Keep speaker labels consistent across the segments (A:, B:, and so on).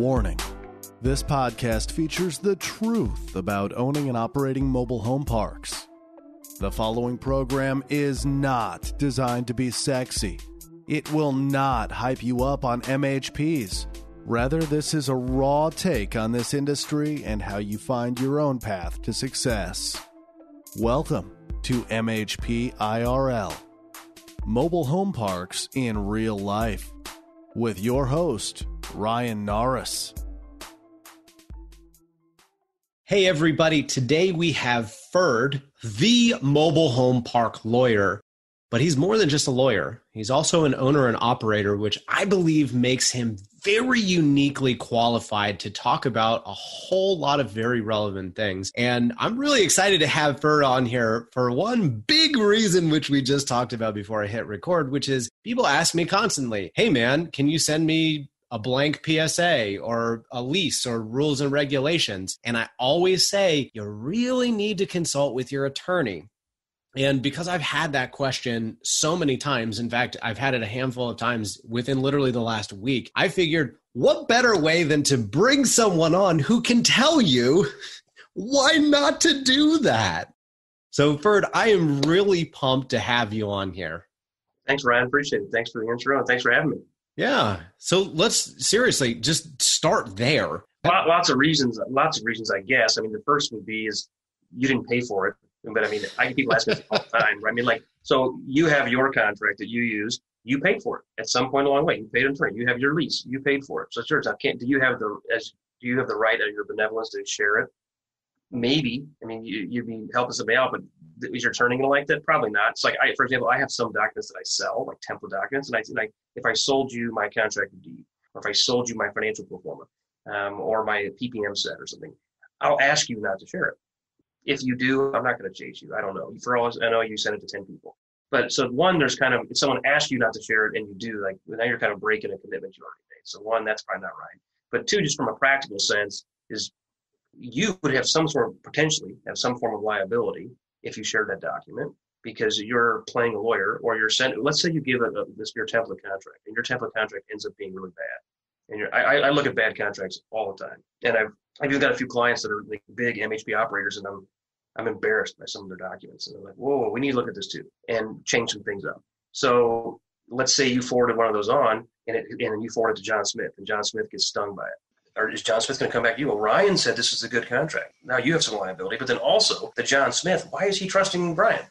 A: Warning. This podcast features the truth about owning and operating mobile home parks. The following program is not designed to be sexy. It will not hype you up on MHPs. Rather, this is a raw take on this industry and how you find your own path to success. Welcome to MHP IRL, Mobile Home Parks in Real Life, with your host, Ryan Norris.
B: Hey everybody, today we have Ferd, the mobile home park lawyer, but he's more than just a lawyer. He's also an owner and operator, which I believe makes him very uniquely qualified to talk about a whole lot of very relevant things. And I'm really excited to have Ferd on here for one big reason, which we just talked about before I hit record, which is people ask me constantly, hey man, can you send me a blank PSA or a lease or rules and regulations? And I always say, you really need to consult with your attorney. And because I've had that question so many times, in fact, I've had it a handful of times within literally the last week, I figured what better way than to bring someone on who can tell you why not to do that. So Ferd, I am really pumped to have you on here.
C: Thanks, Ryan. Appreciate it. Thanks for the intro and thanks for having me.
B: Yeah. So let's seriously just start there.
C: Lots of reasons, I guess. I mean, the first would be is you didn't pay for it. But I mean, people ask me this all the time. Right? I mean, like, so you have your contract that you use. You paid for it at some point along the way. You paid in turn. You have your lease. You paid for it. So it's yours. Do you have the right of your benevolence to share it? Maybe. I mean, you'd be helping somebody out, but is your attorney going to like that? Probably not. It's like, for example, I have some documents that I sell, like template documents, and if I sold you my contract of deed, or if I sold you my financial pro forma, or my PPM set or something, I'll ask you not to share it. If you do, I'm not going to chase you. I don't know. For all I know, you sent it to 10 people. But so one, there's kind of, if someone asks you not to share it and you do, like, now you're kind of breaking a commitment you already made. So one, that's probably not right. But two, just from a practical sense, is you would have potentially have some form of liability if you shared that document because you're playing a lawyer or let's say you give your template contract and your template contract ends up being really bad. And I look at bad contracts all the time. And I've even got a few clients that are like big MHP operators, and I'm embarrassed by some of their documents. And they're like, whoa, we need to look at this too and change some things up. So let's say you forwarded one of those on and you forward it to John Smith, and John Smith gets stung by it. Or is John Smith going to come back to you? Well, Ryan said this is a good contract. Now you have some liability, but then also the John Smith, why is he trusting Ryan?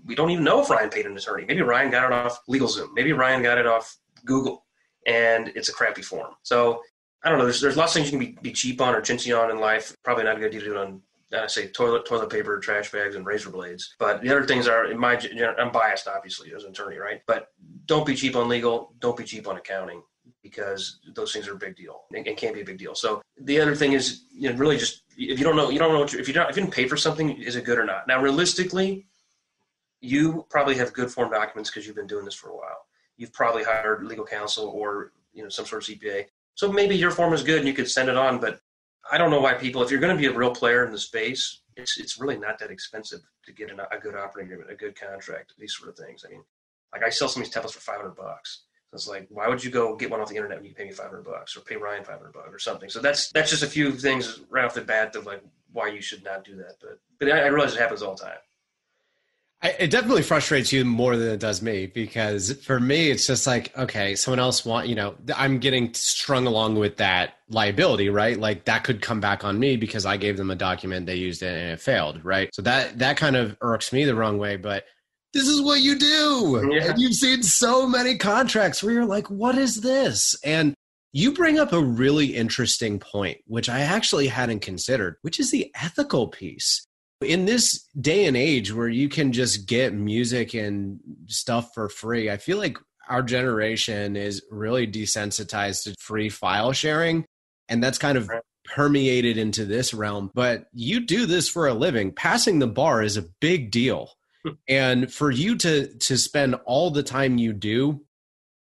C: We don't even know if Ryan paid an attorney. Maybe Ryan got it off LegalZoom. Maybe Ryan got it off Google, and it's a crappy form. So I don't know. There's lots of things you can be cheap on or chintzy on in life. Probably not a good idea to do it on, I say, toilet paper, trash bags, and razor blades. But the other things are, I'm biased, obviously, as an attorney, right? But don't be cheap on legal. Don't be cheap on accounting, because those things are a big deal and can be a big deal. So the other thing is, really just, if you don't know if you didn't pay for something, is it good or not? Now, realistically, you probably have good form documents because you've been doing this for a while. You've probably hired legal counsel or some sort of CPA. So maybe your form is good and you could send it on, but I don't know why people, if you're going to be a real player in the space, it's really not that expensive to get a good operating agreement, a good contract, these sort of things. I mean, like, I sell some of these templates for $500. So it's like, why would you go get one off the internet when you pay me $500 or pay Ryan $500 or something? So that's just a few things right off the bat of like why you should not do that. But I realize it happens all the time.
B: It definitely frustrates you more than it does me, because for me, it's just like, okay, someone else I'm getting strung along with that liability, right? Like that could come back on me because I gave them a document, they used it and it failed, right? So that kind of irks me the wrong way, but this is what you do. Yeah. And you've seen so many contracts where you're like, what is this? And you bring up a really interesting point, which I actually hadn't considered, which is the ethical piece. In this day and age where you can just get music and stuff for free, I feel like our generation is really desensitized to free file sharing. And that's kind of permeated into this realm. But you do this for a living. Passing the bar is a big deal. And for you to spend all the time you do,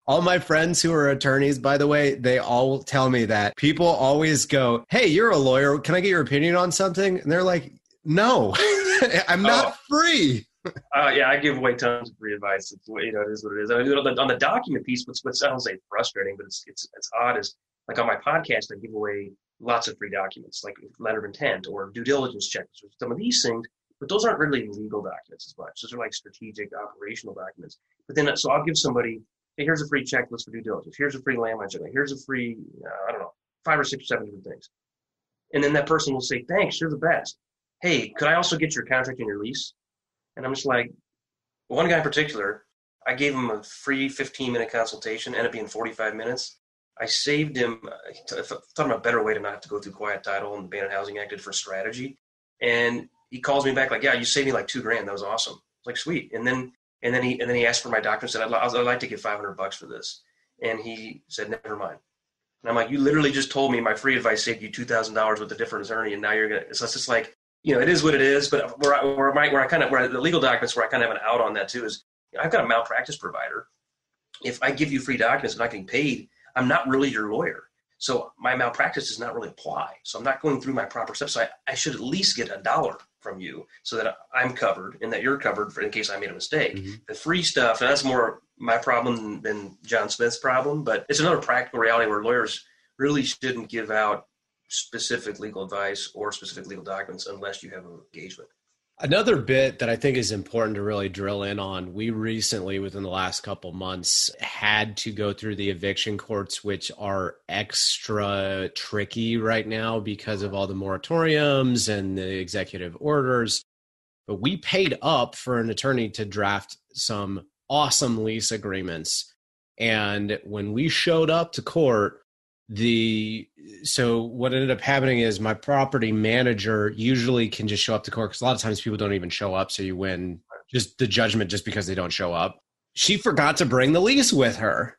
B: all my friends who are attorneys, by the way, they all tell me that people always go, hey, you're a lawyer. Can I get your opinion on something? And they're like, no, I'm not free.
C: Yeah, I give away tons of free advice. It is what it is. I mean, on the document piece, what I don't say frustrating, but it's odd is Like on my podcast, I give away lots of free documents, like letter of intent or due diligence checks or some of these things, but those aren't really legal documents as much. Those are like strategic operational documents. But then, so I'll give somebody, hey, here's a free checklist for due diligence. Here's a free landline checklist. Here's a free, I don't know, 5 or 6 or 7 different things. And then that person will say, thanks, you're the best. Hey, could I also get your contract and your lease? And I'm just like, one guy in particular, I gave him a free 15-minute consultation, ended up being 45 minutes. I saved him, I thought of a better way to not have to go through quiet title and the Abandoned Housing Act for strategy. And he calls me back like, yeah, you saved me like $2,000. That was awesome. Like, sweet. And then he asked for my document, said, I'd like to get $500 for this. And he said, never mind. And I'm like, you literally just told me my free advice saved you $2,000 with a different attorney. And now you're going to, so it's just like, it is what it is. But where the legal documents, where I kind of have an out on that too, is I've got a malpractice provider. If I give you free documents and I'm not getting paid, I'm not really your lawyer. So my malpractice does not really apply. So I'm not going through my proper steps. So I should at least get $1 from you so that I'm covered and that you're covered in case I made a mistake. Mm-hmm. The free stuff, and that's more my problem than John Smith's problem, but it's another practical reality where lawyers really shouldn't give out specific legal advice or specific legal documents unless you have an engagement.
B: Another bit that I think is important to really drill in on, we recently, within the last couple months, had to go through the eviction courts, which are extra tricky right now because of all the moratoriums and the executive orders. But we paid up for an attorney to draft some awesome lease agreements. And when we showed up to court, so what ended up happening is my property manager usually can just show up to court because a lot of times people don't even show up. So you win just the judgment just because they don't show up. She forgot to bring the lease with her.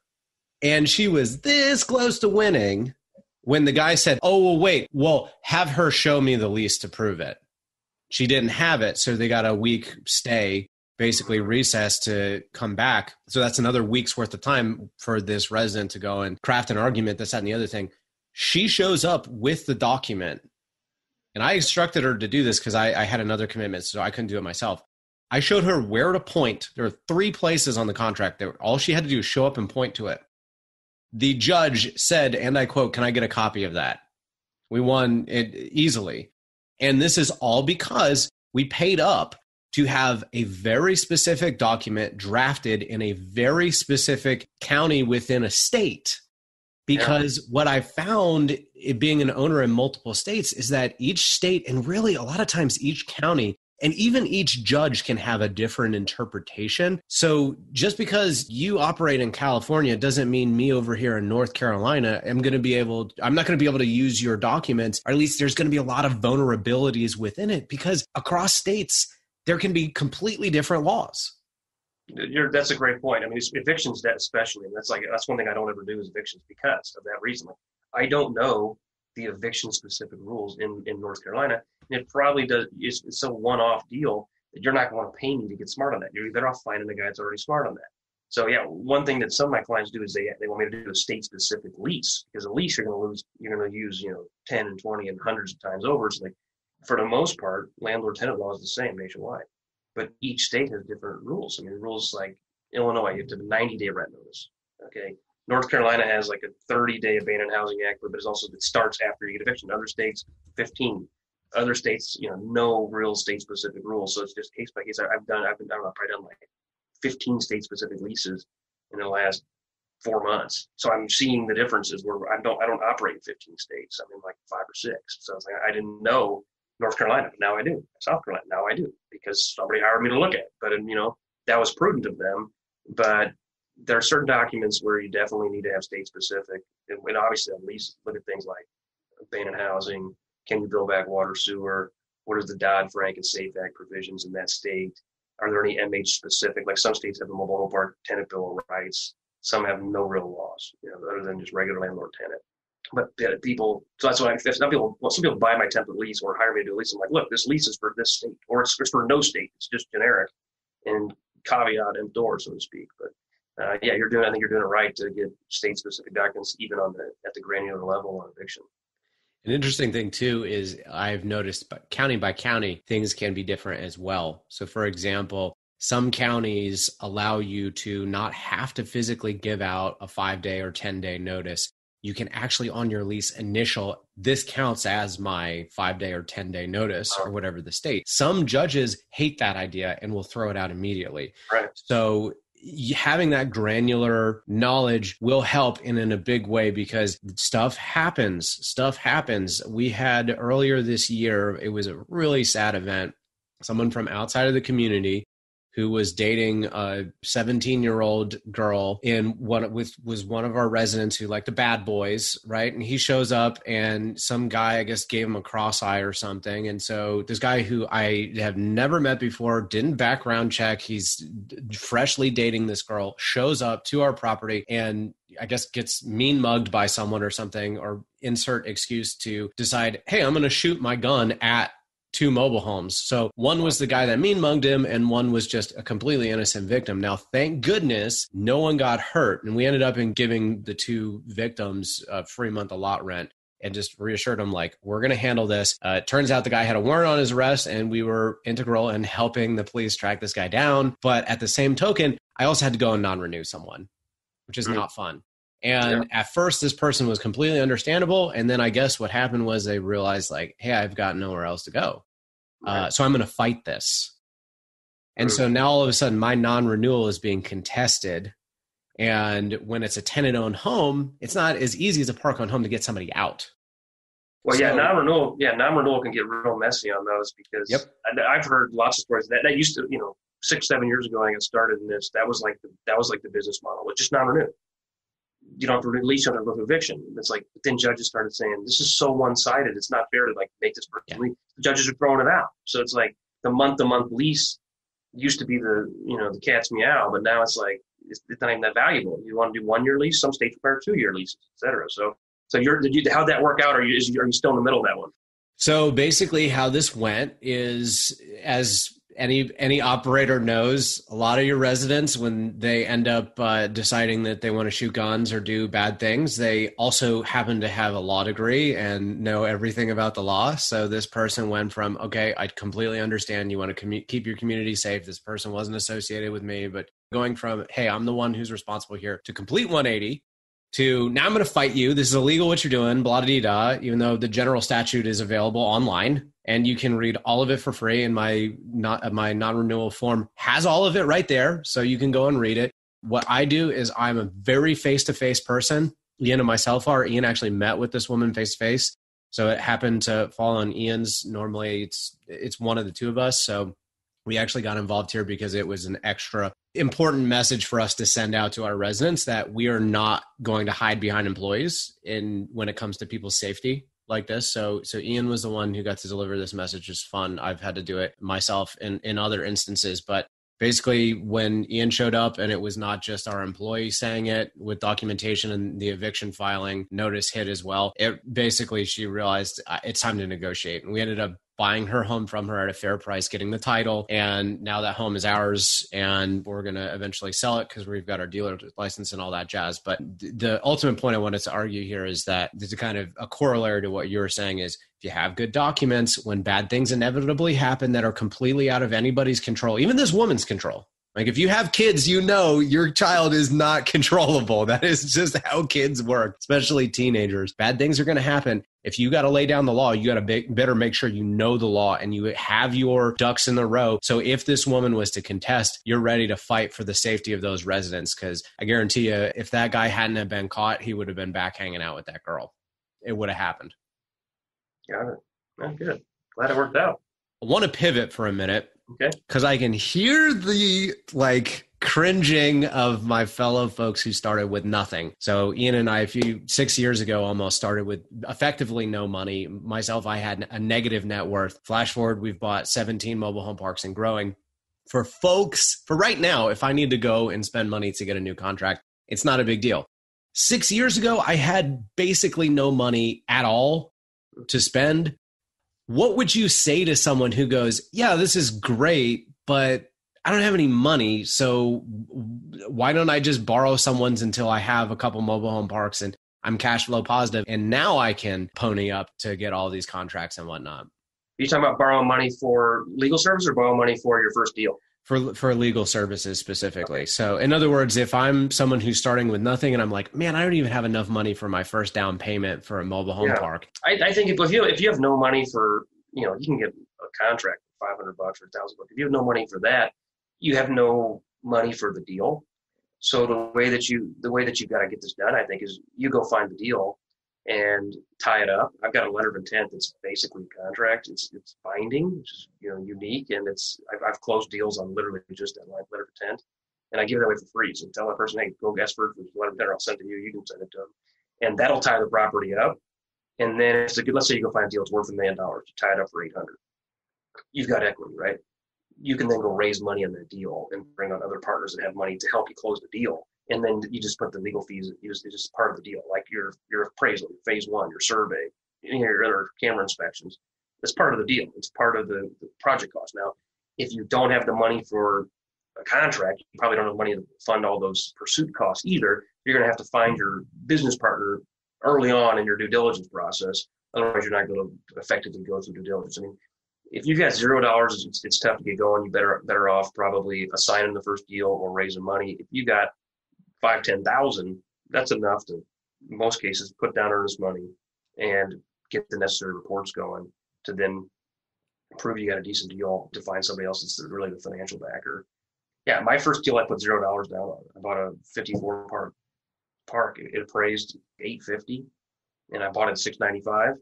B: And she was this close to winning when the guy said, oh, well, wait, have her show me the lease to prove it. She didn't have it. So they got a week stay, basically recess to come back. So that's another week's worth of time for this resident to go and craft an argument, this, that, and the other thing. She shows up with the document. And I instructed her to do this because I had another commitment, so I couldn't do it myself. I showed her where to point. There are 3 places on the contract that all she had to do is show up and point to it. The judge said, and I quote, "Can I get a copy of that?" We won it easily. And this is all because we paid up to have a very specific document drafted in a very specific county within a state. Because what I found, it being an owner in multiple states, is that each state, and really a lot of times each county, and even each judge can have a different interpretation. So just because you operate in California doesn't mean me over here in North Carolina, I'm not going to be able to use your documents, or at least there's going to be a lot of vulnerabilities within it because across states, there can be completely different laws.
C: That's a great point. I mean, evictions, that especially, and that's one thing I don't ever do is evictions because of that reason. Like, I don't know the eviction specific rules in North Carolina, and it probably does. It's a one-off deal that you're not going to pay me to get smart on that. You're better off finding the guy that's already smart on that. So yeah, one thing that some of my clients do is they want me to do a state specific lease, because a lease you're going to use 10 and 20 and hundreds of times over. It's like, for the most part, landlord-tenant law is the same nationwide, but each state has different rules. I mean, rules like Illinois, you have to have a 90-day rent notice. Okay, North Carolina has like a 30-day Abandoned Housing Act, but it starts after you get eviction. Other states, 15. Other states, no real state-specific rules, so it's just case by case. I've probably done like 15 state-specific leases in the last 4 months. So I'm seeing the differences where I don't operate in 15 states. I'm in like 5 or 6. So it's like I didn't know North Carolina, but now I do. South Carolina, now I do, because somebody hired me to look at it. But, that was prudent of them. But there are certain documents where you definitely need to have state specific. And obviously, at least look at things like abandoned housing. Can you build back water, sewer? What is the Dodd-Frank and SAFE Act provisions in that state? Are there any MH specific? Like some states have a mobile home park tenant bill of rights. Some have no real laws, other than just regular landlord tenant. But people, so that's why some people buy my template lease or hire me to do a lease. I'm like, look, this lease is for this state, or it's for no state. It's just generic and caveat emptor, so to speak. But I think you're doing it right to get state specific documents, even at the granular level on eviction.
B: An interesting thing too is I've noticed county by county, things can be different as well. So for example, some counties allow you to not have to physically give out a 5-day or 10-day notice. you can actually on your lease initial, this counts as my 5-day or 10-day notice or whatever the state. Some judges hate that idea and will throw it out immediately.
C: Right.
B: So having that granular knowledge will help in a big way, because stuff happens. We had earlier this year, it was a really sad event. Someone from outside of the community who was dating a 17-year-old girl was one of our residents who liked the bad boys, right? And he shows up and some guy, I guess, gave him a cross eye or something. And so this guy who I have never met before, didn't background check, he's freshly dating this girl, shows up to our property and I guess gets mean mugged by someone or something, or insert excuse to decide, hey, I'm going to shoot my gun at 2 mobile homes. So one was the guy that mean mugged him and one was just a completely innocent victim. Now, thank goodness no one got hurt. And we ended up giving the 2 victims a free month of lot rent and just reassured them, like, we're going to handle this. It turns out the guy had a warrant on his arrest and we were integral in helping the police track this guy down. But at the same token, I also had to go and non-renew someone, which is not fun. And at first, this person was completely understandable. And then I guess what happened was they realized, like, hey, I've got nowhere else to go. So I'm going to fight this. And so now all of a sudden, my non-renewal is being contested. And when it's a tenant-owned home, it's not as easy as a park-owned home to get somebody out.
C: Well, non-renewal can get real messy on those, because I've heard lots of stories that used to, 6-7 years ago, when I got started in this, that was like the business model. It's just non-renew. You don't have to release under with eviction. It's like, but then judges started saying, this is so one-sided. It's not fair to make this person leave. The judges are throwing it out. So it's like the month-to-month lease used to be the cat's meow, but now it's like, it's not even that valuable. You want to do 1-year lease? Some states require 2-year leases, et cetera. So how'd that work out? Are you still in the middle of that one?
B: So basically how this went is, as any operator knows, a lot of your residents, when they end up deciding that they want to shoot guns or do bad things, they also happen to have a law degree and know everything about the law. So this person went from, okay, I completely understand you want to keep your community safe. This person wasn't associated with me, but going from, hey, I'm the one who's responsible here, to complete 180 to now I'm going to fight you. This is illegal what you're doing, blah, da, da, even though the general statute is available online. And you can read all of it for free. And my non-renewal form has all of it right there. So you can go and read it. What I do is I'm a very face-to-face person. Ian and myself are. Ian actually met with this woman face-to-face. So it happened to fall on Ian's. Normally it's one of the 2 of us. So we actually got involved here because it was an extra important message for us to send out to our residents that we are not going to hide behind employees when it comes to people's safety like this. So Ian was the one who got to deliver this message. It's fun. I've had to do it myself in other instances, but basically when Ian showed up and it was not just our employee saying it with documentation and the eviction filing notice hit as well, she realized it's time to negotiate. And we ended up buying her home from her at a fair price, getting the title. And now that home is ours and we're going to eventually sell it because we've got our dealer license and all that jazz. But the ultimate point I wanted to argue here is that there's a kind of a corollary to what you were saying is, if you have good documents, when bad things inevitably happen that are completely out of anybody's control, even this woman's control. Like if you have kids, your child is not controllable. That is just how kids work, especially teenagers. Bad things are going to happen. If you got to lay down the law, you got to better make sure you know the law and you have your ducks in the row. So if this woman was to contest, you're ready to fight for the safety of those residents. Because I guarantee you, if that guy hadn't have been caught, he would have been back hanging out with that girl. It would have happened.
C: Got it. Oh, good. Glad it worked out.
B: I want to pivot for a minute.
C: Okay.
B: Because I can hear the cringing of my fellow folks who started with nothing. So Ian and I, 6 years ago, almost started with effectively no money. Myself, I had a negative net worth. Flash forward, we've bought 17 mobile home parks and growing. For right now, if I need to go and spend money to get a new contract, it's not a big deal. 6 years ago, I had basically no money at all to spend. What would you say to someone who goes, yeah, this is great, but I don't have any money, so why don't I just borrow someone's until I have a couple mobile home parks and I'm cash flow positive, and now I can pony up to get all these contracts and whatnot?
C: Are you talking about borrowing money for legal service or borrow money for your first deal?
B: for legal services specifically. So in other words, if I'm someone who's starting with nothing and I'm like, man, I don't even have enough money for my first down payment for a mobile home park.
C: I think if you have no money for, you can get a contract for $500 or $1,000. If you have no money for that, you have no money for the deal. So the way that you got to get this done, I think, is you go find the deal and tie it up. I've got a letter of intent that's basically a contract. It's binding, which is unique, and I've closed deals on literally just that letter of intent, and I give it away for free. So tell that person, hey, go ask Ferd for the letter of intent, or I'll send it to you. You can send it to them, and that'll tie the property up. And then let's say you go find a deal, it's worth $1 million. You tie it up for $800. You've got equity, right? You can then go raise money on that deal and bring on other partners that have money to help you close the deal. And then you just put the legal fees, it's just part of the deal, like your appraisal, your phase one, your survey, your other camera inspections. It's part of the deal. It's part of the project cost. Now, if you don't have the money for a contract, you probably don't have money to fund all those pursuit costs either. You're going to have to find your business partner early on in your due diligence process. Otherwise, you're not going to effectively go through due diligence. I mean, if you've got $0, it's tough to get going. You better off probably assigning the first deal or raising money. If you got 5,000-10,000, that's enough to, in most cases, put down earnest money and get the necessary reports going to then prove you got a decent deal to find somebody else that's really the financial backer. Yeah, my first deal I put $0 down on. I bought a 54 park. It appraised $850, and I bought it at $695.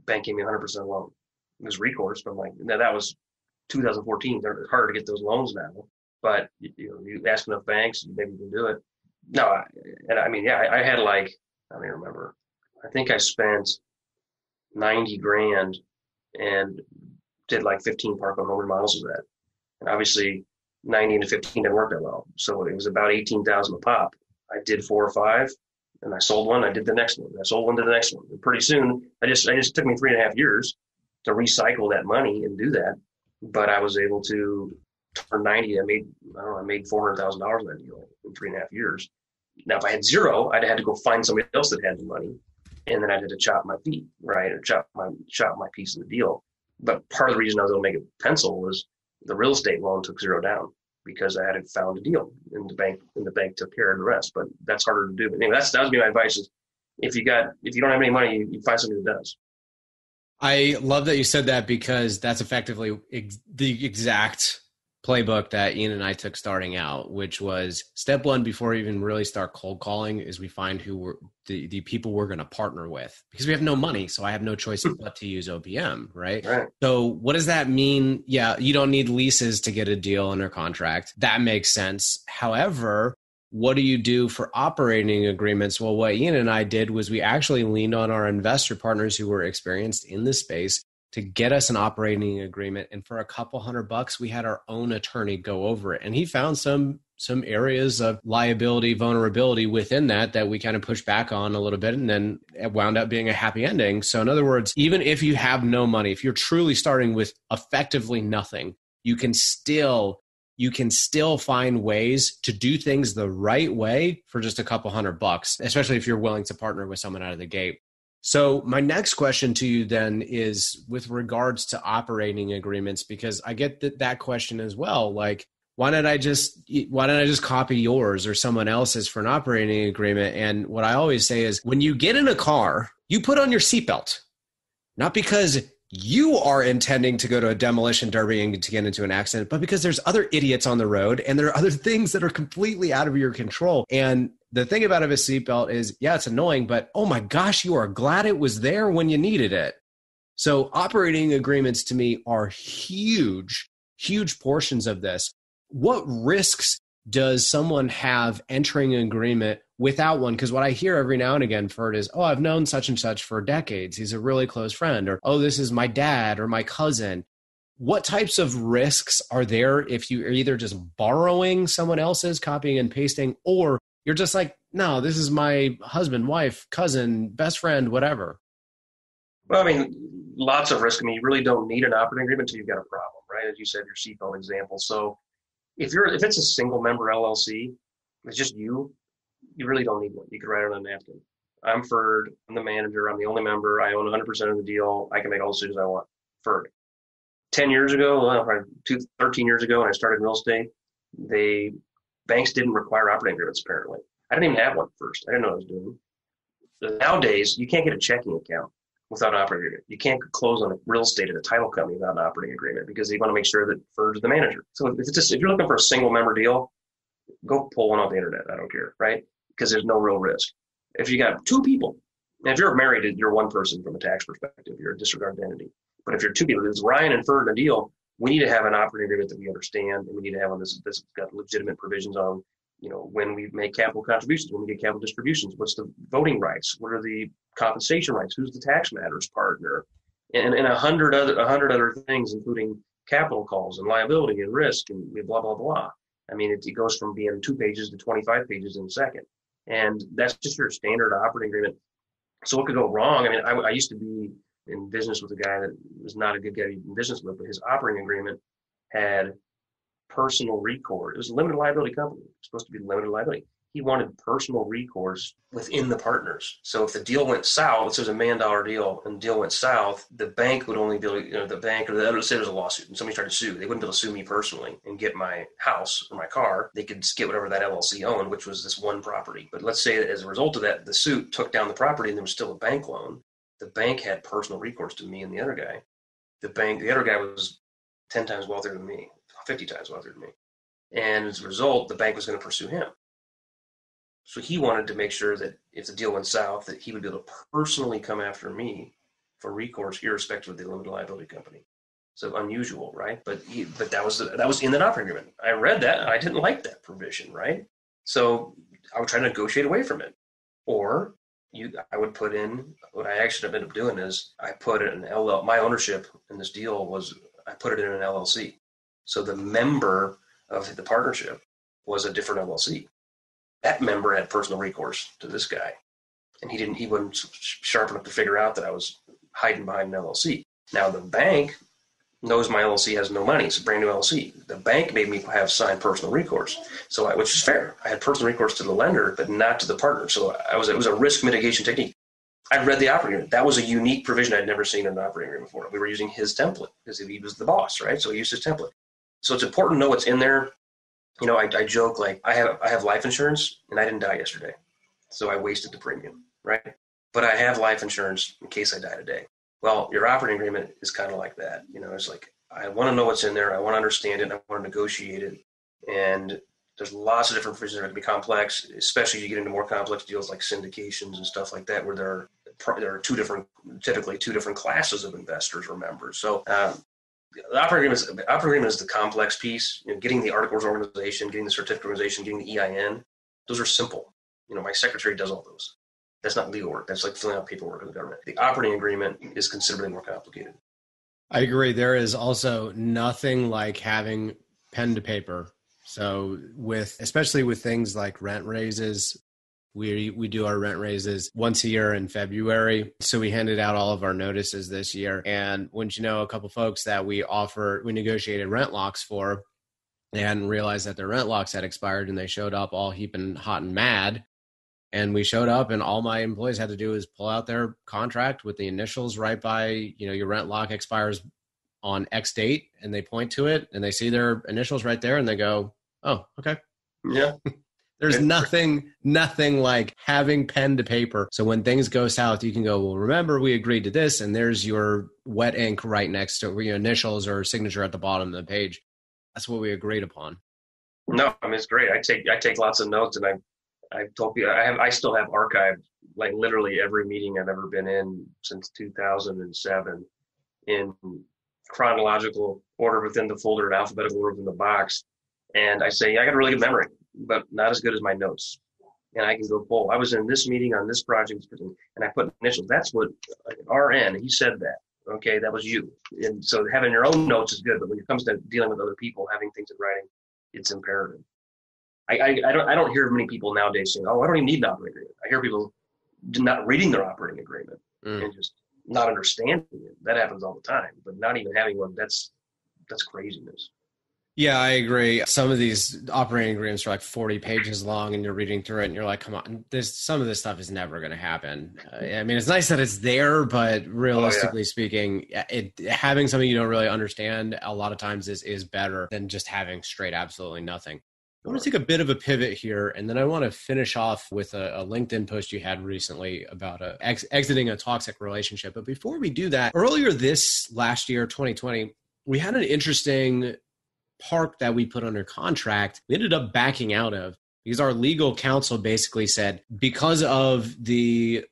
C: Bank gave me 100% loan. It was recourse, but I'm like, now that was 2014. They're harder to get those loans now, but you ask enough banks, maybe you can do it. No, I had I don't even remember. I think I spent $90,000 and did 15 park home remodels of that. And obviously 90 into 15 didn't work that well. So it was about 18,000 a pop. I did 4 or 5 and I sold one. I did the next one. I sold one to the next one. And pretty soon I just took me 3.5 years to recycle that money and do that. But I was able to turn 90. I made $400,000 in that deal in 3.5 years. Now, if I had 0, I'd have had to go find somebody else that had the money, and then I'd have to chop my fee, right, or chop my piece of the deal. But part of the reason I was able to make it pencil was the real estate loan took 0 down because I had found a deal, and the bank took care of the rest. But that's harder to do. But anyway, that would be my advice: is if you don't have any money, you find somebody that does.
B: I love that you said that, because that's effectively the exact playbook that Ian and I took starting out, which was step 1 before we even really start cold calling is we find who we're the people we're going to partner with, because we have no money. So I have no choice but to use OPM, right? So what does that mean? Yeah, you don't need leases to get a deal under contract. That makes sense. However, what do you do for operating agreements? Well, what Ian and I did was we actually leaned on our investor partners who were experienced in this space to get us an operating agreement. And for a couple $100, we had our own attorney go over it. And he found some areas of liability, vulnerability within that we kind of pushed back on a little bit, and then it wound up being a happy ending. So in other words, even if you have no money, if you're truly starting with effectively nothing, you can still find ways to do things the right way for just a couple $100, especially if you're willing to partner with someone out of the gate. So my next question to you then is with regards to operating agreements, because I get that question as well. Like, why don't I just copy yours or someone else's for an operating agreement? And what I always say is, when you get in a car, you put on your seatbelt, not because you are intending to go to a demolition derby and to get into an accident, but because there's other idiots on the road and there are other things that are completely out of your control. And the thing about a seatbelt is, yeah, it's annoying, but oh my gosh, you are glad it was there when you needed it. So operating agreements to me are huge, huge portions of this. What risks does someone have entering an agreement without one? Because what I hear every now and again, Ferd, is, oh, I've known such and such for decades. He's a really close friend. Or, oh, this is my dad or my cousin. What types of risks are there if you are either just borrowing someone else's, copying and pasting, or you're just like, no, this is my husband, wife, cousin, best friend, whatever?
C: Well, I mean, lots of risk. I mean, you really don't need an operating agreement until you've got a problem, right? As you said, your seatbelt example. So if it's a single member LLC, it's just you really don't need one. You can write it on a napkin. I'm Ferd. I'm the manager. I'm the only member. I own 100% of the deal. I can make all the decisions I want. Ferd. 10 years ago, probably 13 years ago when I started real estate, banks didn't require operating agreements, apparently. I didn't even have one first. I didn't know what I was doing. Nowadays, you can't get a checking account without an operating agreement. You can't close on a real estate at a title company without an operating agreement because they want to make sure that Ferd's the manager. So if you're looking for a single member deal, go pull one off the internet. I don't care, right? Because there's no real risk. If you got two people, and if you're married, you're one person from a tax perspective. You're a disregarded entity. But if you're two people, it's Ryan and Ferd in a deal, we need to have an operating agreement that we understand, and we need to have one that's got legitimate provisions on, when we make capital contributions, when we get capital distributions, what's the voting rights, what are the compensation rights, who's the tax matters partner, and 100 other things, including capital calls and liability and risk and blah, blah, blah. I mean, it goes from being 2 pages to 25 pages in a second. And that's just your standard operating agreement. So what could go wrong? I mean, I used to be in business with a guy that was not a good guy to be in business with, but his operating agreement had personal recourse. It was a limited liability company. It was supposed to be limited liability. He wanted personal recourse within the partners. So if the deal went south, let's say it was $1 million deal and the deal went south, the bank would only be able to, the bank or the other, say there was a lawsuit and somebody tried to sue, they wouldn't be able to sue me personally and get my house or my car. They could get whatever that LLC owned, which was this one property. But let's say that as a result of that, the suit took down the property and there was still a bank loan. The bank had personal recourse to me and the other guy. The other guy was 10 times wealthier than me, 50 times wealthier than me. And as a result, the bank was going to pursue him. So he wanted to make sure that if the deal went south, that he would be able to personally come after me for recourse, irrespective of the limited liability company. So unusual, right? But that was in that operating agreement. I read that and I didn't like that provision, right? So I would try to negotiate away from it. Or I would put in, what I actually ended up doing is I put in an LLC. My ownership in this deal was, I put it in an LLC. So the member of the partnership was a different LLC. That member had personal recourse to this guy. And he wasn't sharp enough to figure out that I was hiding behind an LLC. Now the bank knows my LLC has no money. It's a brand new LLC. The bank made me have signed personal recourse. Which is fair. I had personal recourse to the lender, but not to the partner. So it was a risk mitigation technique. I read the operating agreement. That was a unique provision I'd never seen in an operating agreement before. We were using his template because he was the boss, right? So he used his template. So it's important to know what's in there. I joke, like I have life insurance and I didn't die yesterday. So I wasted the premium, right? But I have life insurance in case I die today. Well, your operating agreement is kind of like that. It's like, I want to know what's in there. I want to understand it. And I want to negotiate it. And there's lots of different provisions that are going to be complex, especially you get into more complex deals like syndications and stuff like that, where there are typically two different classes of investors or members. So the operating agreement is the complex piece. Getting the articles of organization, getting the certificate of organization, getting the EIN. Those are simple. My secretary does all those. That's not legal work. That's like filling out paperwork in the government. The operating agreement is considerably more complicated.
B: I agree. There is also nothing like having pen to paper. So especially with things like rent raises, we do our rent raises once a year in February. So we handed out all of our notices this year. And wouldn't you know, a couple folks that we negotiated rent locks for and realized that their rent locks had expired and they showed up all heaping hot and mad. And we showed up and all my employees had to do is pull out their contract with the initials right by, your rent lock expires on X date, and they point to it and they see their initials right there and they go, oh, okay.
C: Yeah.
B: There's nothing like having pen to paper. So when things go south, you can go, well, remember we agreed to this, and there's your wet ink right next to your initials or signature at the bottom of the page. That's what we agreed upon.
C: No, I mean, it's great. I take lots of notes, and I told you I still have archived like literally every meeting I've ever been in since 2007 in chronological order within the folder, in alphabetical order within the box. And I say, I got a really good memory, but not as good as my notes. And I can go pull. I was in this meeting on this project, and I put initials. That's what RN, he said that. Okay, that was you. And so having your own notes is good, but when it comes to dealing with other people, having things in writing, it's imperative. I don't hear many people nowadays saying, oh, I don't even need an operating agreement. I hear people not reading their operating agreement and just not understanding it. That happens all the time, but not even having one, that's craziness.
B: Yeah, I agree. Some of these operating agreements are like 40 pages long and you're reading through it and you're like, come on, some of this stuff is never going to happen. I mean, it's nice that it's there, but realistically speaking, having something you don't really understand a lot of times is better than just having straight absolutely nothing. I want to take a bit of a pivot here, and then I want to finish off with a LinkedIn post you had recently about exiting a toxic relationship. But before we do that, earlier this last year, 2020, we had an interesting park that we put under contract. We ended up backing out of because our legal counsel basically said, because of the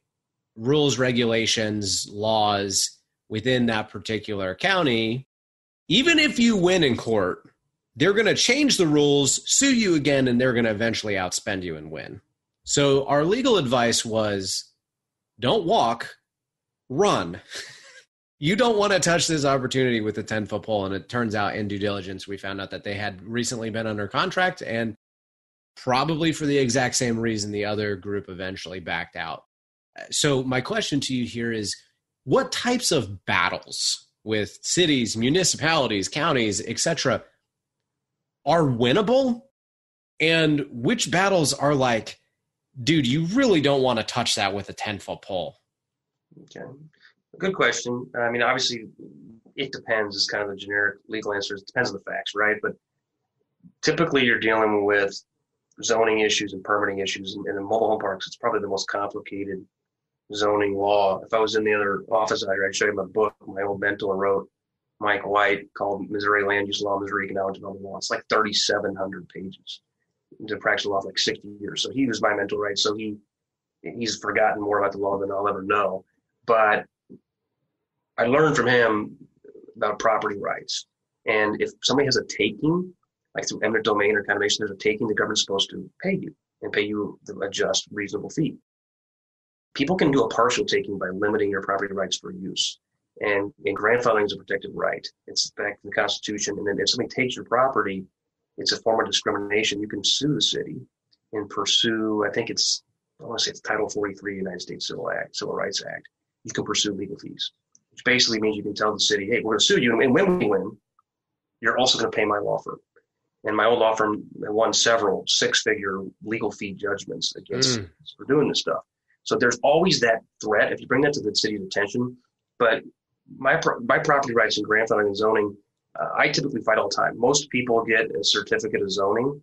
B: rules, regulations, laws within that particular county, even if you win in court, they're going to change the rules, sue you again, and they're going to eventually outspend you and win. So our legal advice was, don't walk, run. You don't want to touch this opportunity with a 10-foot pole. And it turns out in due diligence, we found out that they had recently been under contract, and probably for the exact same reason the other group eventually backed out. So my question to you here is, what types of battles with cities, municipalities, counties, etc., are winnable? And which battles are like, dude, you really don't want to touch that with a 10-foot pole?
C: Okay. Good question. I mean, obviously, it depends is kind of the generic legal answer. It depends on the facts, right? But typically, you're dealing with zoning issues and permitting issues. And in mobile home parks, it's probably the most complicated zoning law. If I was in the other office, I'd show you my book my old mentor wrote, Mike White, called Missouri Land Use Law, Missouri Economic Development Law. It's like 3,700 pages. He's been practicing law for like 60 years. So he was my mentor, right? So he's forgotten more about the law than I'll ever know. But I learned from him about property rights. And if somebody has a taking, like through eminent domain or condemnation, there's a taking, the government's supposed to pay you and pay you a just, reasonable fee. People can do a partial taking by limiting your property rights for use. And grandfathering is a protected right. It's back in the Constitution. And then if somebody takes your property, it's a form of discrimination. You can sue the city and pursue, I want to say it's Title 43 United States Civil Rights Act. You can pursue legal fees, which basically means you can tell the city, hey, we're going to sue you. And when we win, you're also going to pay my law firm. And my old law firm won several six-figure legal fee judgments against us for doing this stuff. So there's always that threat if you bring that to the city's attention. But my property rights and grandfathering and zoning, I typically fight all the time. Most people get a certificate of zoning,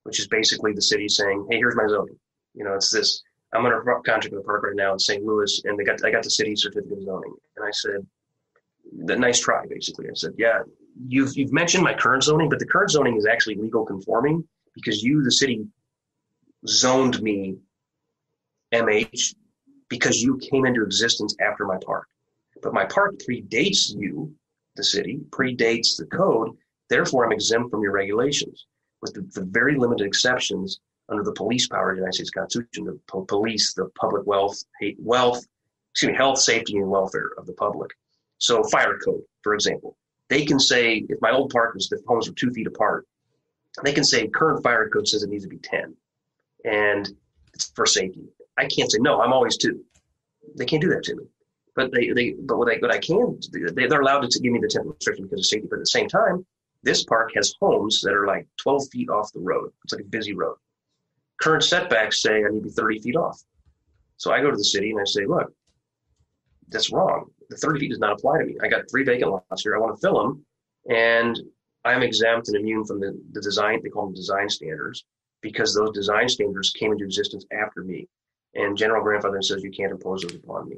C: which is basically the city saying, hey, here's my zoning. You know, it's this. I'm under contract with a park right now in St. Louis, and I got the city certificate of zoning. And I said, nice try, basically. I said, yeah, you've mentioned my current zoning, but the current zoning is actually legal conforming because you, the city, zoned me MH because you came into existence after my park. But my park predates you, the city, predates the code. Therefore, I'm exempt from your regulations, with the very limited exceptions under the police power of the United States Constitution to police the public health, safety, and welfare of the public. So fire code, for example, they can say, if my old park was, the homes were 2 feet apart, they can say current fire code says it needs to be 10. And it's for safety. I can't say, no, I'm always 2. They can't do that to me. But what I can do, they're allowed to give me the 10 restriction because of safety. But at the same time, this park has homes that are like 12 feet off the road. It's like a busy road. Current setbacks say I need to be 30 feet off. So I go to the city and I say, look, that's wrong. The 30 feet does not apply to me. I got 3 vacant lots here. I want to fill them. And I'm exempt and immune from the design, they call them design standards, because those design standards came into existence after me. And general grandfathering says you can't impose those upon me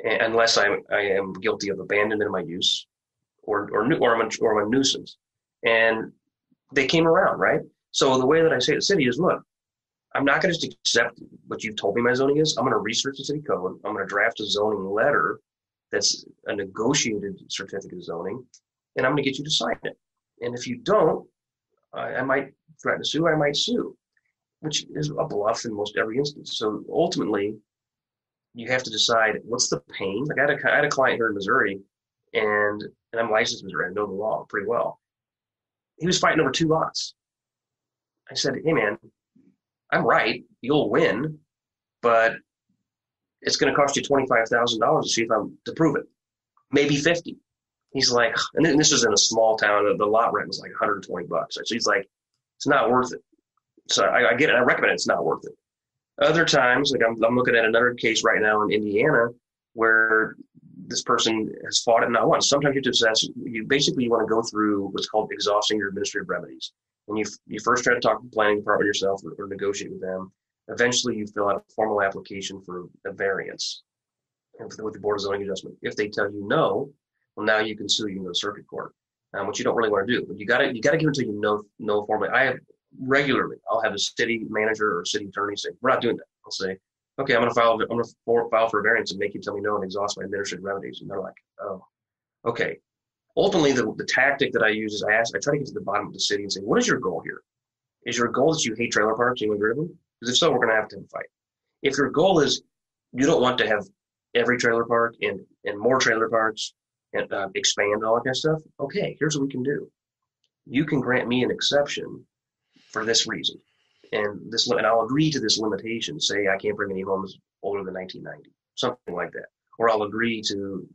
C: unless I am guilty of abandonment of my use or I'm a nuisance. And they came around, right? So the way that I say to the city is, look, I'm not going to just accept what you've told me my zoning is. I'm going to research the city code. I'm going to draft a zoning letter that's a negotiated certificate of zoning, and I'm going to get you to sign it. And if you don't, I might threaten to sue, I might sue, which is a bluff in most every instance. So ultimately, you have to decide what's the pain. Like I had a client here in Missouri, and I'm licensed in Missouri. I know the law pretty well. He was fighting over 2 lots. I said, hey, man, I'm right. You'll win, but it's going to cost you $25,000 to prove it. Maybe 50. He's like, and this was in a small town. The lot rent was like $120. So he's like, it's not worth it. So I get it. I recommend it. It's not worth it. Other times, like I'm looking at another case right now in Indiana where this person has fought it not once. Sometimes you basically want to go through what's called exhausting your administrative remedies. And you first try to talk to the planning department yourself or negotiate with them. Eventually, you fill out a formal application for a variance with the Board of Zoning Adjustment. If they tell you no, well, now you can sue. You can go to circuit court, which you don't really want to do. But you got to give until you know formally. I'll have a city manager or city attorney say, we're not doing that. I'll say, okay, I'm going to file for a variance and make you tell me no and exhaust my administrative remedies. And they're like, oh, okay. Ultimately, the tactic that I use is I try to get to the bottom of the city and say, what is your goal here? Is your goal that you hate trailer parks and you want to get rid of them? Because if so, we're going to have a fight. If your goal is you don't want to have every trailer park and more trailer parks and expand all that kind of stuff, okay, here's what we can do. You can grant me an exception for this reason. And I'll agree to this limitation. Say I can't bring any homes older than 1990, something like that. Or I'll agree to,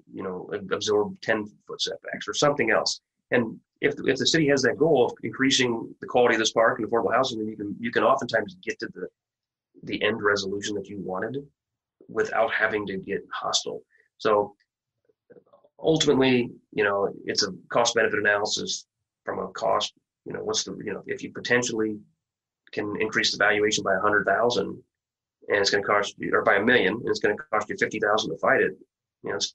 C: absorb 10-foot setbacks or something else. And if the city has that goal of increasing the quality of this park and affordable housing, then you can oftentimes get to the end resolution that you wanted without having to get hostile. So ultimately, it's a cost benefit analysis from a cost. If you potentially can increase the valuation by 100,000 and it's going to cost you, or by $1 million, and it's going to cost you 50,000 to fight it,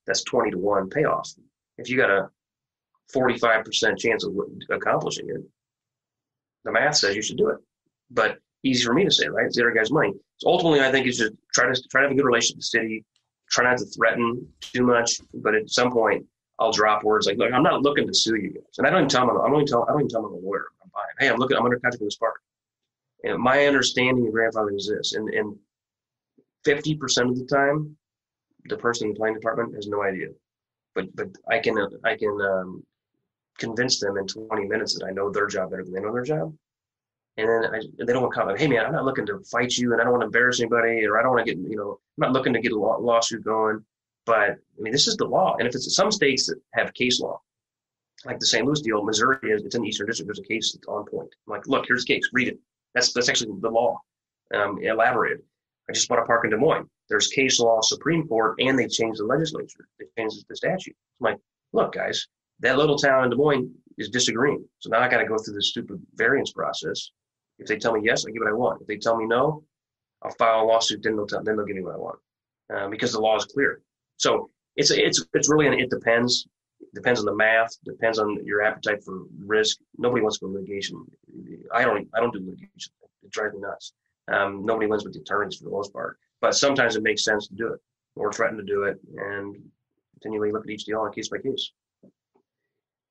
C: that's 20 to 1 payoff. If you got a 45% chance of accomplishing it, the math says you should do it. But easy for me to say, right? It's the other guy's money. So ultimately, I think you should try to have a good relationship with the city, try not to threaten too much, but at some point, I'll drop words like, look, I'm not looking to sue you guys. And I don't even tell them, I don't even tell them I'm a lawyer. I'm buying. Hey, I'm under contract for this park. And my understanding of grandfathering is this, and 50% of the time, the person in the planning department has no idea. But I can convince them in 20 minutes that I know their job better than they know their job. And then they don't want to comment, hey man, I'm not looking to fight you and I don't want to embarrass anybody, or I don't want to get, I'm not looking to get a lawsuit going. But I mean, this is the law. And if it's some states that have case law, like the St. Louis deal, Missouri it's in the Eastern District, there's a case that's on point. I'm like, look, here's the case, read it. That's actually the law, elaborated. I just bought a park in Des Moines. There's case law, Supreme Court, and they changed the legislature. They changed the statute. I'm like, look, guys, that little town in Des Moines is disagreeing. So now I got to go through this stupid variance process. If they tell me yes, I give what I want. If they tell me no, I'll file a lawsuit. Then they'll give me what I want because the law is clear. So it's really it depends. It depends on the math. Depends on your appetite for risk. Nobody wants to go litigation. I don't do litigation. It drives me nuts. Nobody wins with the attorneys for the most part. But sometimes it makes sense to do it or threaten to do it and continually look at each deal on case by case.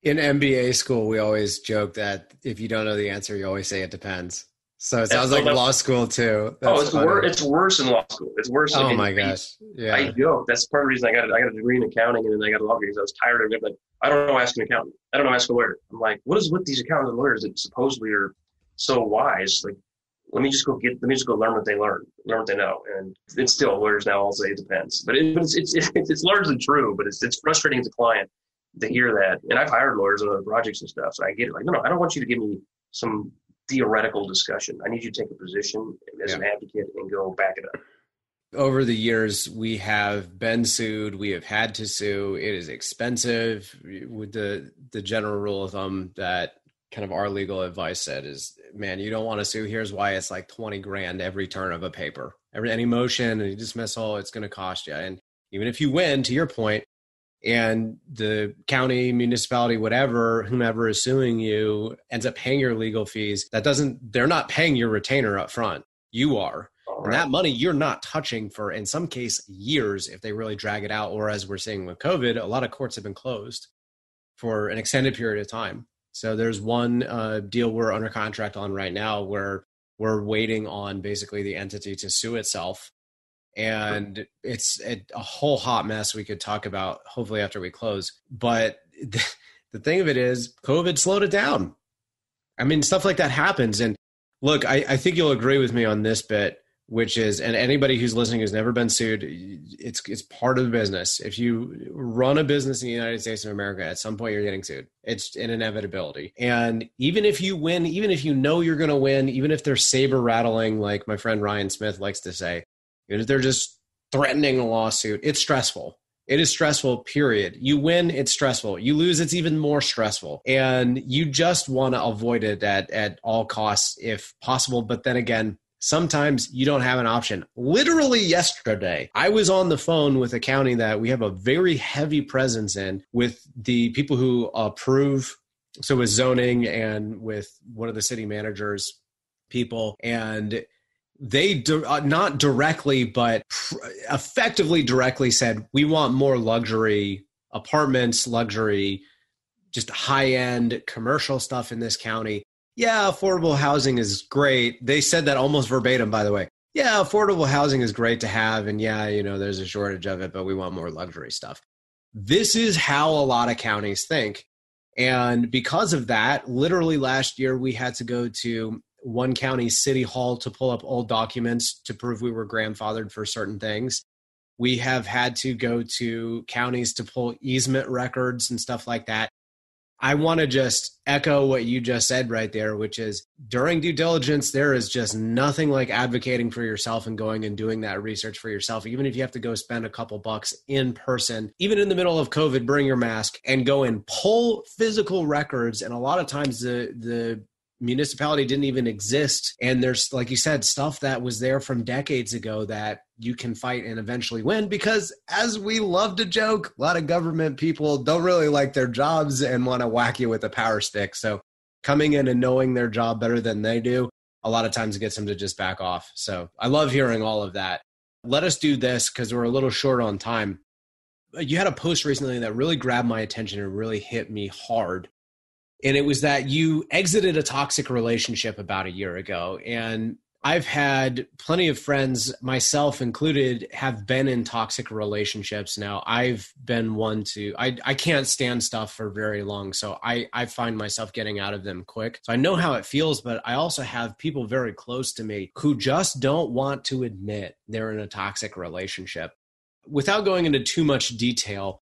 B: In MBA school, we always joke that if you don't know the answer, you always say it depends. So it sounds like law school too. That's
C: it's worse in law school. It's worse.
B: Oh my gosh! Yeah,
C: I joke. That's part of the reason I got a degree in accounting and then I got a law degree because I was tired of it. Like, I don't know, ask an accountant. I don't know, ask a lawyer. I'm like, what is with these accountants and lawyers that supposedly are so wise? Like, let me just go learn what they learn what they know. And it's still lawyers now all say it depends, but it's largely true. But it's frustrating as a client to hear that. And I've hired lawyers on other projects and stuff, so I get it. Like, no, I don't want you to give me some theoretical discussion. I need you to take a position as an advocate and go back it up.
B: Over the years, we have been sued. We have had to sue. It is expensive. With the general rule of thumb that kind of our legal advice said is, man, you don't want to sue. Here's why it's like 20 grand every turn of a paper. Any motion, any dismissal, it's going to cost you. And even if you win, to your point, and the county, municipality, whatever, whomever is suing you ends up paying your legal fees, they're not paying your retainer up front. You are. Right. And that money you're not touching for, in some case, years if they really drag it out. Or as we're seeing with COVID, a lot of courts have been closed for an extended period of time. So there's one deal we're under contract on right now where we're waiting on basically the entity to sue itself. And it's a whole hot mess we could talk about hopefully after we close. But the thing of it is COVID slowed it down. I mean, stuff like that happens. And look, I think you'll agree with me on this bit. which is, and anybody who's listening who's never been sued, it's part of the business. If you run a business in the United States of America, at some point you're getting sued. It's an inevitability. And even if you win, even if you know you're going to win, even if they're saber rattling, like my friend Ryan Smith likes to say, even if they're just threatening a lawsuit, it's stressful. It is stressful, period. You win, it's stressful. You lose, it's even more stressful. And you just want to avoid it at all costs if possible. But then again, sometimes you don't have an option. Literally yesterday, I was on the phone with a county that we have a very heavy presence in with the people who approve. So with zoning and with one of the city managers people, and they not directly, but effectively directly said, we want more luxury apartments, luxury, just high-end commercial stuff in this county. Yeah, affordable housing is great. They said that almost verbatim, by the way. Yeah, affordable housing is great to have. And yeah, there's a shortage of it, but we want more luxury stuff. This is how a lot of counties think. And because of that, literally last year, we had to go to one county city hall to pull up old documents to prove we were grandfathered for certain things. We have had to go to counties to pull easement records and stuff like that. I want to just echo what you just said right there, which is during due diligence, there is just nothing like advocating for yourself and going and doing that research for yourself. Even if you have to go spend a couple bucks in person, even in the middle of COVID, bring your mask and go and pull physical records. And a lot of times the municipality didn't even exist. And there's, like you said, stuff that was there from decades ago that you can fight and eventually win because, as we love to joke, a lot of government people don't really like their jobs and want to whack you with a power stick. So coming in and knowing their job better than they do, a lot of times it gets them to just back off. So I love hearing all of that. Let us do this because we're a little short on time. You had a post recently that really grabbed my attention and really hit me hard. And it was that you exited a toxic relationship about a year ago. And I've had plenty of friends, myself included, have been in toxic relationships. Now, I've been one to, I can't stand stuff for very long. So I find myself getting out of them quick. So I know how it feels, but I also have people very close to me who just don't want to admit they're in a toxic relationship. Without going into too much detail,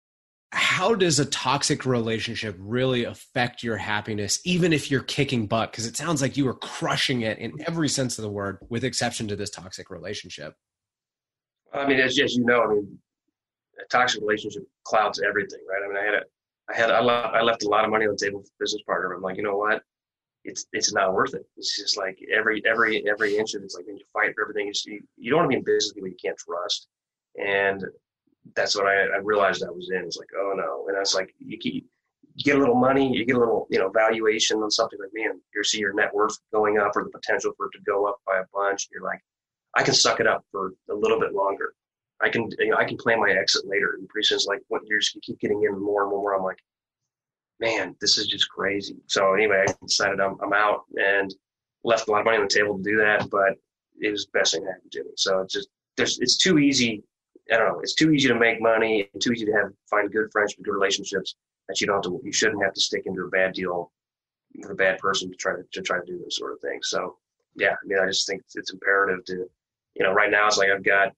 B: how does a toxic relationship really affect your happiness, even if you're kicking butt? Because it sounds like you were crushing it in every sense of the word, with exception to this toxic relationship.
C: I mean, as you know, a toxic relationship clouds everything, right? I mean, I left a lot of money on the table for business partner. I'm like, you know what? It's not worth it. It's just like every inch of it's like when you fight for everything. You don't want to be in business with people you can't trust, and that's what I realized I was in. It's like, oh no. And I was like, you get a little money, you get a little, valuation on something like, man, you see your net worth going up or the potential for it to go up by a bunch. You're like, I can suck it up for a little bit longer. I can plan my exit later. And pretty soon it's like, you keep getting in more and more. I'm like, man, this is just crazy. So anyway, I decided I'm out and left a lot of money on the table to do that, but it was the best thing that happened to me. So it's too easy. I don't know. It's too easy to make money and too easy to find good friendships, good relationships that you shouldn't have to stick into a bad deal with a bad person to try to do those sort of things. So yeah, I mean, I just think it's imperative to, right now it's like I've got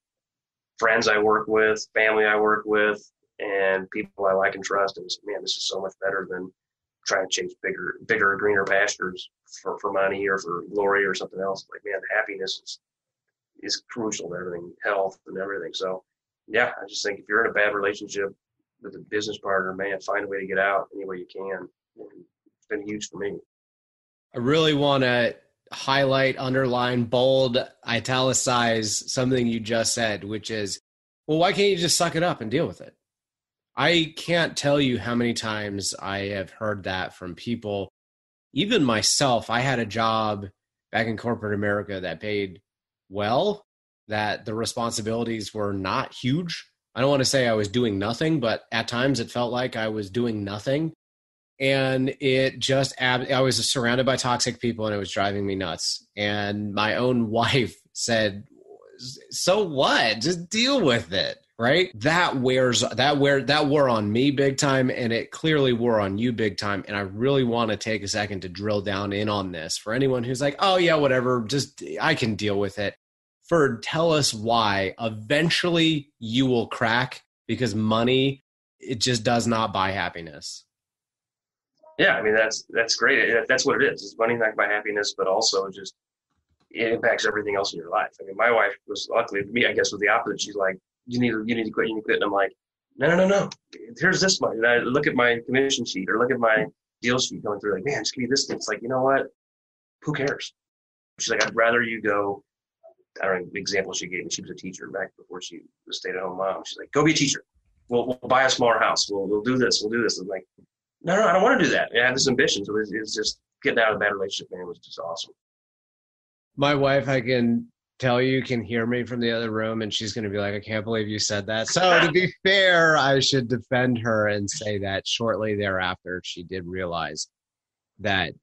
C: friends I work with, family I work with, and people I like and trust. And it's, man, this is so much better than trying to chase bigger, greener pastures for money or for glory or something else. Like, man, happiness is crucial to everything, health and everything. So yeah, I just think if you're in a bad relationship with a business partner, man, find a way to get out any way you can. And it's been huge for me.
B: I really want to highlight, underline, bold, italicize something you just said, which is, well, why can't you just suck it up and deal with it? I can't tell you how many times I have heard that from people, even myself. I had a job back in corporate America that paid well, that the responsibilities were not huge. I don't want to say I was doing nothing, but at times it felt like I was doing nothing. And I was surrounded by toxic people and it was driving me nuts. And my own wife said, so what? Just deal with it, right? That wore on me big time, and it clearly wore on you big time. And I really want to take a second to drill down in on this for anyone who's like, oh yeah, whatever, just I can deal with it. Ferd, tell us why eventually you will crack, because money, it just does not buy happiness.
C: Yeah, I mean, that's great. That's what it is. It's money not buy happiness, but also just it impacts everything else in your life. I mean, my wife was luckily me, I guess, was the opposite. She's like, you need to quit, you need to quit. And I'm like, no. Here's this money. And I look at my commission sheet or look at my deal sheet going through, like, man, just give me this thing. It's like, you know what? Who cares? She's like, I'd rather you go. I don't know the example she gave me. She was a teacher back before she was a stay-at-home mom. She's like, go be a teacher. We'll buy a smaller house. We'll do this. We'll do this. I'm like, no, I don't want to do that. I have this ambition. So it's just getting out of a bad relationship, man, was just awesome.
B: My wife, I can tell you, can hear me from the other room, and she's going to be like, I can't believe you said that. So to be fair, I should defend her and say that shortly thereafter, she did realize that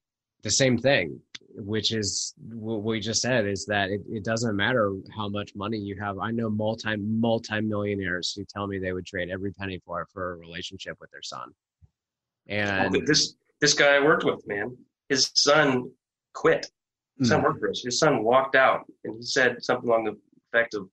B: the same thing, which is what we just said, is that it doesn't matter how much money you have. I know multi-millionaires who tell me they would trade every penny for a relationship with their son. And
C: this guy I worked with, man, his son quit. His son worked for us. His son walked out and he said something along the effect of,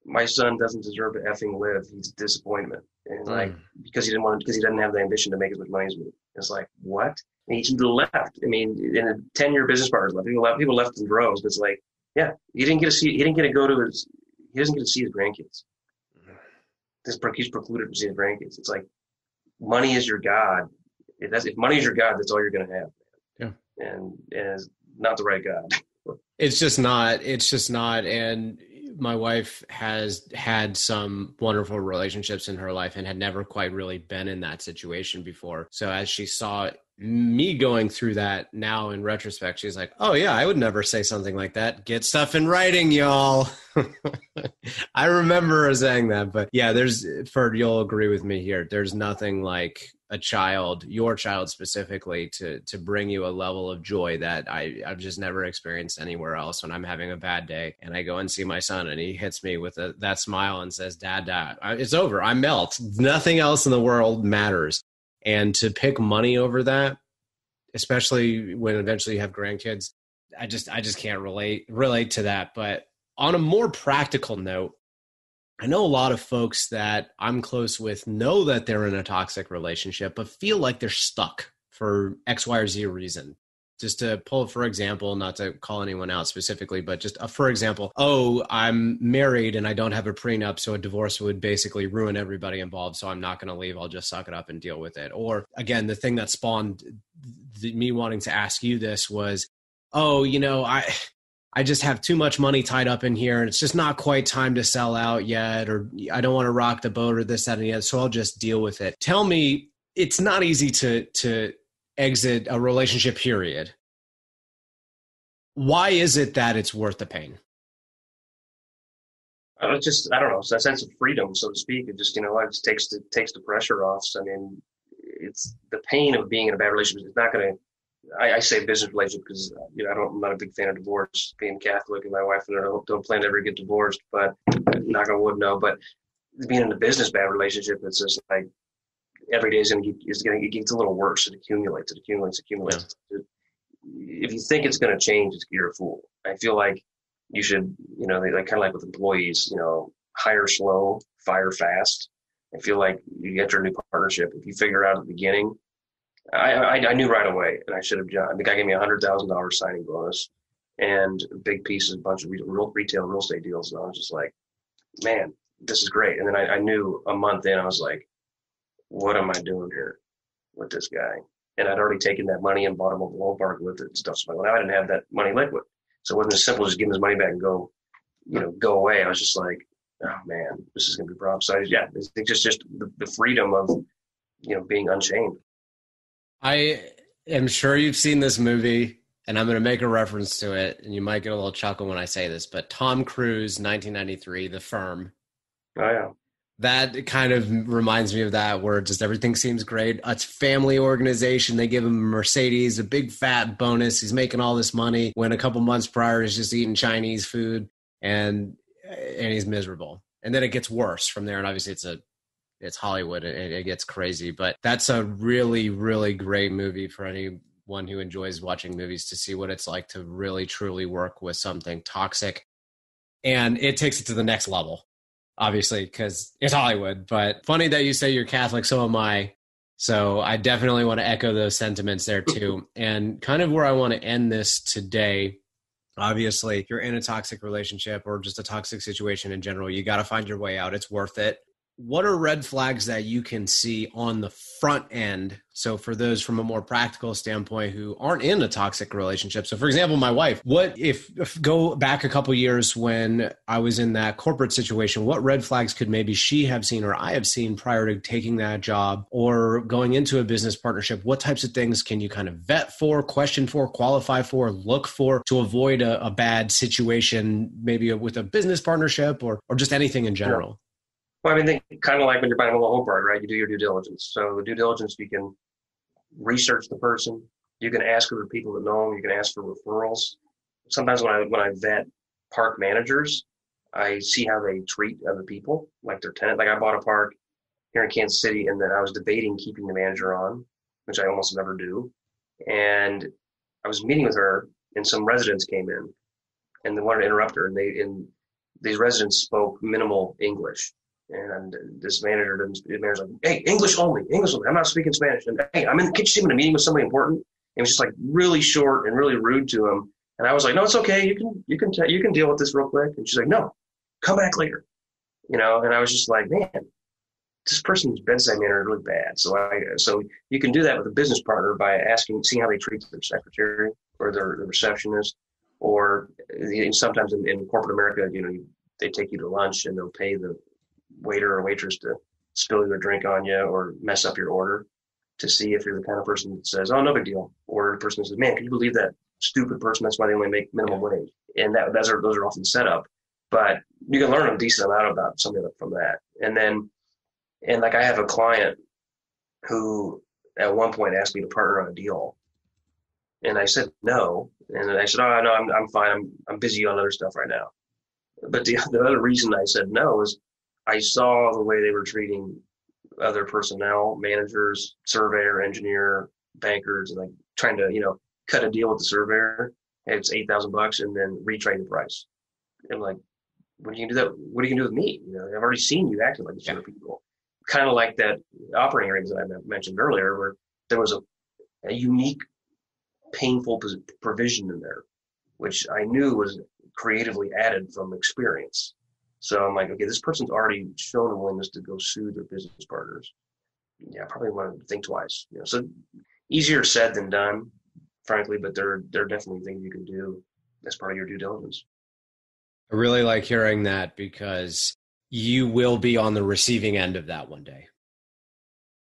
C: my son doesn't deserve to effing live. He's a disappointment. And like, because he didn't have the ambition to make as much money as me. It's like, what? And he left. I mean, in a 10-year business partners left. People left in droves. But it's like, yeah, he doesn't get to see his grandkids. He's precluded from seeing his grandkids. It's like, money is your God. If money is your God, that's all you're going to have.
B: Yeah.
C: And it's not the right God.
B: It's just not. And my wife has had some wonderful relationships in her life and had never quite really been in that situation before. So as she saw me going through that now in retrospect, she's like, oh yeah, I would never say something like that. Get stuff in writing, y'all. I remember her saying that, but yeah, Ferd, you'll agree with me here. There's nothing like your child specifically, to bring you a level of joy that I've just never experienced anywhere else. When I'm having a bad day and I go and see my son and he hits me with that smile and says, Dad, it's over. I melt. Nothing else in the world matters. And to pick money over that, especially when eventually you have grandkids, I just can't relate to that. But on a more practical note, I know a lot of folks that I'm close with know that they're in a toxic relationship, but feel like they're stuck for X, Y, or Z reason. Just to pull, for example, not to call anyone out specifically, but just for example, I'm married and I don't have a prenup, so a divorce would basically ruin everybody involved, so I'm not going to leave. I'll just suck it up and deal with it. Or again, the thing that spawned me wanting to ask you this was, I just have too much money tied up in here and it's just not quite time to sell out yet, or I don't want to rock the boat or this, that, and the other, so I'll just deal with it. Tell me, it's not easy to exit a relationship, period. Why is it that it's worth the pain?
C: I don't know, it's a sense of freedom, so to speak. It just, it takes the pressure off. So, I mean, it's the pain of being in a bad relationship. It's not going to, I say business relationship because, I'm not a big fan of divorce, being Catholic, and my wife and I don't plan to ever get divorced, but knock on wood, no. But being in a business bad relationship, it's just like every day it gets a little worse. It accumulates. Yeah. If you think it's going to change, you're a fool. I feel like you should, kind of like with employees, hire slow, fire fast. I feel like you enter a new partnership. If you figure out at the beginning, I knew right away, and I should have done. The guy gave me $100,000 signing bonus and a big piece of a bunch of retail real estate deals. And I was just like, man, this is great. And then I knew a month in, I was like, what am I doing here with this guy? And I'd already taken that money and bought him a ballpark with it and stuff. So now I didn't have that money liquid. So it wasn't as simple as just giving his money back and go away. I was just like, oh man, this is going to be a problem. So it's just the freedom of, being unchained.
B: I am sure you've seen this movie, and I'm going to make a reference to it, and you might get a little chuckle when I say this, but Tom Cruise, 1993, The Firm.
C: Oh, yeah.
B: That kind of reminds me of that, where just everything seems great. It's family organization. They give him a Mercedes, a big fat bonus. He's making all this money when a couple months prior he's just eating Chinese food, and he's miserable. And then it gets worse from there. And obviously it's Hollywood and it gets crazy, but that's a really, really great movie for anyone who enjoys watching movies, to see what it's like to really, truly work with something toxic. And it takes it to the next level, obviously, because it's Hollywood. But funny that you say you're Catholic, so am I. So I definitely want to echo those sentiments there too. And kind of where I want to end this today, obviously, if you're in a toxic relationship or just a toxic situation in general, you got to find your way out. It's worth it. What are red flags that you can see on the front end? So for those from a more practical standpoint who aren't in a toxic relationship. So for example, my wife, what if go back a couple years when I was in that corporate situation, what red flags could maybe she have seen or I have seen prior to taking that job or going into a business partnership? What types of things can you kind of vet for, question for, qualify for, look for to avoid a bad situation, maybe with a business partnership or just anything in general?
C: Yeah. Well, I mean, kind of like when you're buying a mobile home park, right? You do your due diligence. So the due diligence, you can research the person. You can ask other people that know them. You can ask for referrals. Sometimes when I vet park managers, I see how they treat other people, like their tenant. Like I bought a park here in Kansas City, and then I was debating keeping the manager on, which I almost never do. And I was meeting with her, and some residents came in, and they wanted to interrupt her, and these residents spoke minimal English. And this manager's like, hey, English only. I'm not speaking Spanish. And hey, can't you see I'm in a meeting with somebody important? And it was just like really short and really rude to him. And I was like, no, it's okay. You can deal with this real quick. And she's like, no, come back later. And I was just like, man, this person's bedside manner is really bad. So you can do that with a business partner by seeing how they treat their secretary or their receptionist, or sometimes in corporate America, they take you to lunch and they'll pay the waiter or waitress to spill your drink on you or mess up your order to see if you're the kind of person that says, oh, no big deal. Or the person that says, man, can you believe that stupid person? That's why they only make minimum wage. And those are often set up. But you can learn a decent amount about something from that. And like I have a client who at one point asked me to partner on a deal. And I said no. And then I said, oh, no, I'm fine. I'm busy on other stuff right now. But the other reason I said no is I saw the way they were treating other personnel, managers, surveyor, engineer, bankers, and like trying to, cut a deal with the surveyor. Hey, it's $8,000 and then retrade the price. And like, what are you gonna do that? What are you gonna do with me? I've already seen you acting like this other people. Kind of like that operating agreement that I mentioned earlier, where there was a unique, painful provision in there, which I knew was creatively added from experience. So I'm like, okay, this person's already shown a willingness to go sue their business partners. Yeah, I probably want to think twice. So easier said than done, frankly, but there are definitely things you can do as part of your due diligence.
B: I really like hearing that because you will be on the receiving end of that one day.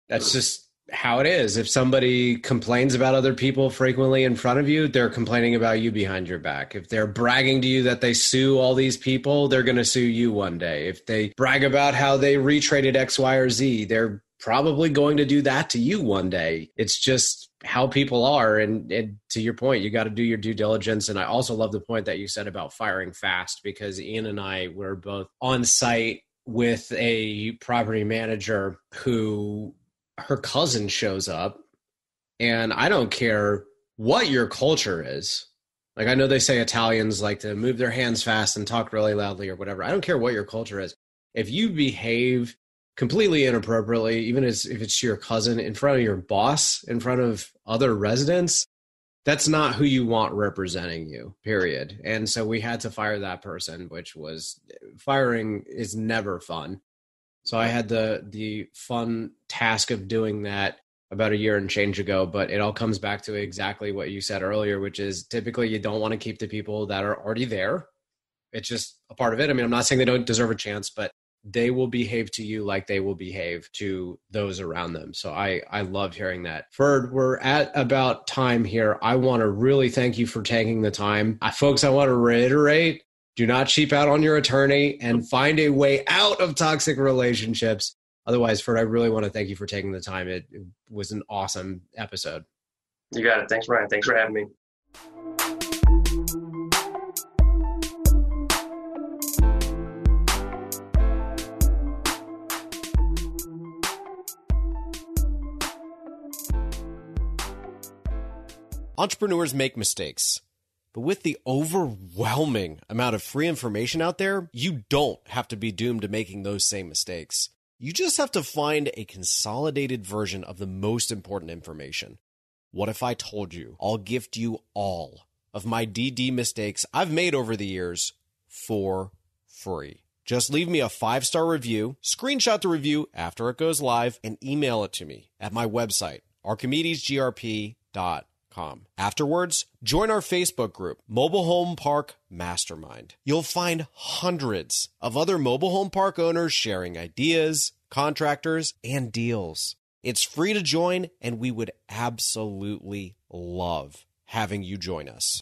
B: That's just how it is. If somebody complains about other people frequently in front of you, they're complaining about you behind your back. If they're bragging to you that they sue all these people, they're going to sue you one day. If they brag about how they retraded X, Y, or Z, they're probably going to do that to you one day. It's just how people are. And to your point, you got to do your due diligence. And I also love the point that you said about firing fast, because Ian and I were both on site with a property manager who her cousin shows up, and I don't care what your culture is. Like, I know they say Italians like to move their hands fast and talk really loudly or whatever. I don't care what your culture is. If you behave completely inappropriately, even if it's your cousin, in front of your boss, in front of other residents, that's not who you want representing you, period. And so we had to fire that person, which was, firing is never fun. So I had the fun task of doing that about a year and change ago, but it all comes back to exactly what you said earlier, which is typically you don't want to keep the people that are already there. It's just a part of it. I mean, I'm not saying they don't deserve a chance, but they will behave to you like they will behave to those around them. So I love hearing that. Ferd, we're at about time here. I want to really thank you for taking the time. Folks, I want to reiterate, do not cheap out on your attorney and find a way out of toxic relationships. Otherwise, Ferd, I really want to thank you for taking the time. It was an awesome episode.
C: You got it. Thanks, Ryan. Thanks for having me.
D: Entrepreneurs make mistakes. But with the overwhelming amount of free information out there, you don't have to be doomed to making those same mistakes. You just have to find a consolidated version of the most important information. What if I told you I'll gift you all of my DD mistakes I've made over the years for free? Just leave me a 5-star review, screenshot the review after it goes live, and email it to me at my website, archimedesgrp.com. Afterwards, join our Facebook group, Mobile Home Park Mastermind. You'll find hundreds of other mobile home park owners sharing ideas, contractors, and deals. It's free to join, and we would absolutely love having you join us.